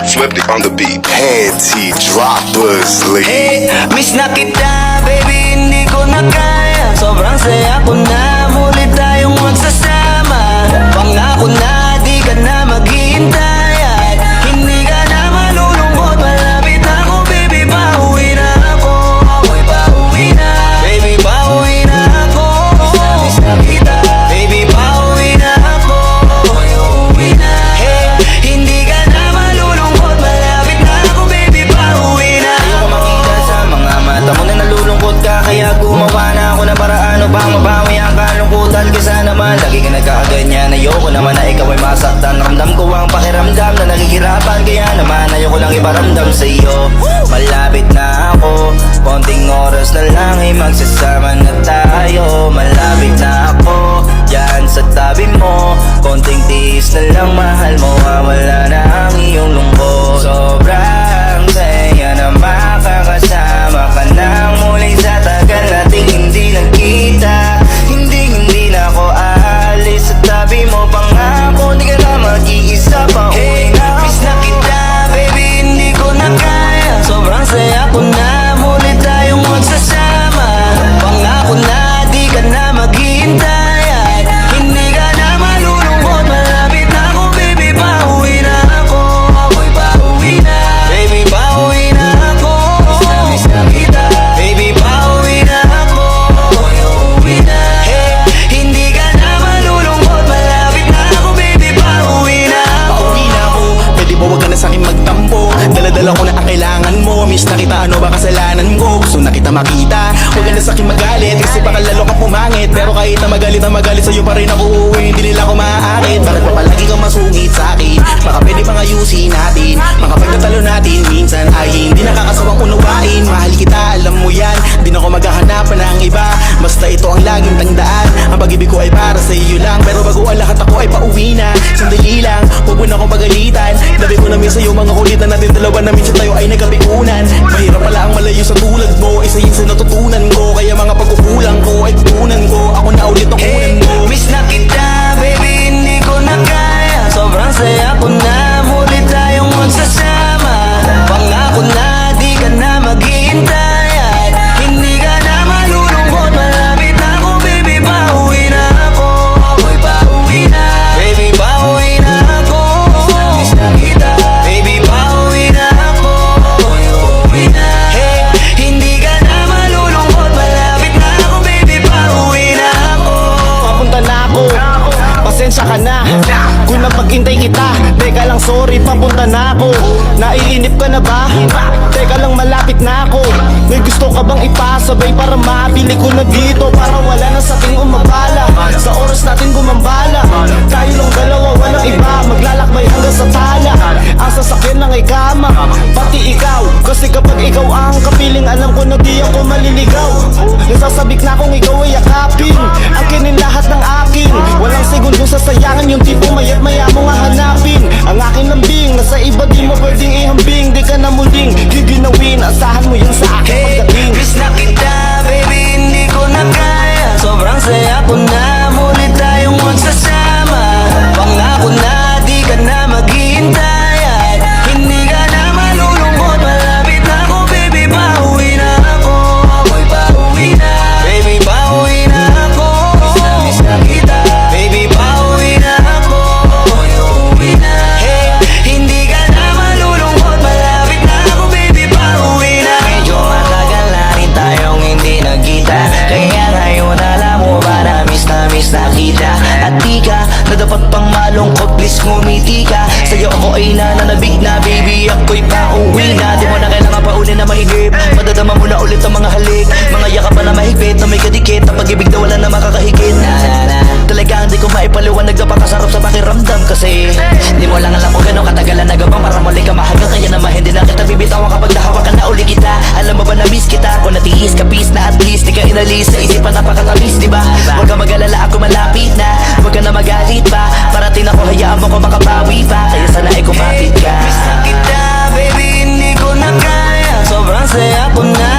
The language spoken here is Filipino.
Swifty on the beat, panty droppers, Hey, miss na kita, baby, hindi ko na kaya. Sobrang saya ko na, muli tayong magsasama. Pangako na, di ka na maghihintay at hindi ka na malulungkot. Malapit na ako, baby, pauwi na ako. Ako'y pauwi na, baby, pauwi na ako. Miss na kita, baby, pauwi na ako. Ako'y uuwi na. Hey, hindi ka na malulungkot. Malapit na ako, baby, pauwi na ako. Makita sa mga mata mo na nalulungkot ka, kaya gumawa na ako ng paraan upang mabawi ang kalungkutan. Kesa naman lagi ka nagkakaganyan. Ayoko naman na ikaw ay masaktan. Ramdam ko ang pakiramdam na nahihirapan, kaya naman ayoko lang iparamdam sa iyo. Malapit na ako, konting oras na lang ay magsasama na tayo. Malapit na ako, dyan sa tabi mo. Konting tiis na lang, mahal mo, wala na ang iyong lungkot. Sobrang saya na makakasama ka nang muli sa tagal nating hindi nagkita. Hindi na ako aalis sa tabi mo. Pangako, di ka na mag-iisa pa. Hey, miss na kita, baby, hindi ko na kaya. Sobrang saya ko na, muli tayong magsasama. Pangako na, di ka na maghihintay at hindi ka na malulungkot. Malapit na ako, baby, pauwi na ako. Ako'y pauwi na, baby, pauwi na ako. Miss na kita, baby, pauwi na ako. Ako'y uuwi na. Hey, hindi ka na malulungkot. Malapit na ako, baby, pauwi na ako. Pauwi na ako, pwede ba wag ka na sa'kin magtampo? Daladala ko na ang kailangan mo. Miss na kita, ano ba kasalanan ko? Gusto na kita makita, wag ka na sa'kin magalit. Kasi baka lalo kang pumangit. Pero kahit na magalit sa'yo pa rin ako uuwi. Hindi nila ako maaakit. Bakit pa palagi kang masungit sa'kin? Baka pwede pang ayusin natin. Mga pagtatalo natin minsan ay hindi nakakasawang unawain. Mahal kita, alam mo yan, di na ako maghahanapan ng iba. Basta ito ang laging tandaan, ang pag-ibig ko ay para sa iyo lang. Pero bago ang lahat ako ay pauwi na. Sandali lang, huwag mo na akong pagalitan. Labi ko namin sa'yo mga kulitan natin dalawa na minsan tayo ay nagkapikunan. Mahirap pala ang malayo sa tulad mo, isa yun sa natutunan ko. Kaya mga pagkukulang ko ay tutunan ko. Ako na ulit ang kunan mo. Miss na kita, baby, hindi ko na kaya. Sobrang saya ko na, muli tayong magsasama. Pangako na, di ka na maghihintay at hindi ka na malulungkot. Malapit na ako, baby, pauwi na ako. Ako'y pauwi na, baby, pauwi na ako. Miss na kita, baby, pauwi na ako. Ako'y uuwi na. Hey, hindi ka na malulungkot. Malapit na ako, baby, pauwi na ako. Papunta na ako, pasensya ka na kung napaghintay kita. Teka lang, sorry, papunta na ako. Naiinip ka na ba? Teka lang, malapit na ako. May gusto ka bang ipasabay para mabili ko na dito? Para wala na sa ating umabala, sa oras natin gumambala. Tayo lang dalawa, walang iba, maglalakbay hanggang sa tala. Ang sasakyan lang ay kama, pati ikaw. Kasi kapag ikaw ang kapiling, alam ko na di ako maliligaw. Nasasabik na kung ikaw ay yakapin, akinin lahat ng akin. Walang segundong sasayangan, yung tipo mayat maya mo nga hanapin. Ang aking lambing, nasa iba di mo pwedeng ihambing. Di ka na muling giginawin, asahan mo yun sa akin pagdating. Miss na kita, baby, hindi ko na kaya. Sobrang saya ko na, muli tayong magsasama. Pangako na, di ka na maghihintay at hindi ka na malulungkot. Malapit na ako, baby, pauwi na ako. Ako'y pauwi na, baby, pauwi na ako. Miss na kita, baby, pauwi na ako. Ako'y uuwi na. Hey, hindi ka na malulungkot. Malapit na ako, baby, pauwi na. Medyo matagal na rin tayong hindi nagkita, kaya ngayon alam mo ba na miss na kita. At di ka na dapat pang malungkot, please ngumiti ka. Sa'yo ako ay nananabik na, baby, ako'y pauwi na. Di mo na kailangan pa uli na mahigip, madadama mo na ulit ang mga halik. Mga yakap pa na mahigpit, na may kadikit. Ang pag-ibig na wala na makakahigit. Talagang di ko maipaliwanag, napakasarap sa pakiramdam. Kasi di mo lang alam kung gano'ng katagalan nagabang para muli ka mahagam. Kaya naman hindi na kita bibitawan kapag nahawakan na uli kita. Alam mo ba na miss kita? Kung natiis ka, peace na at least di ka inalis. Sa isipan napakatamis, diba? Huwag ka mag-alala, ako malapit na. Huwag ka na magalit pa, parating ako, hayaan mo ko makabawi pa. Kaya sana ay kumapit ka. Miss na kita, baby, hindi ko na kaya. Sobrang saya ko na,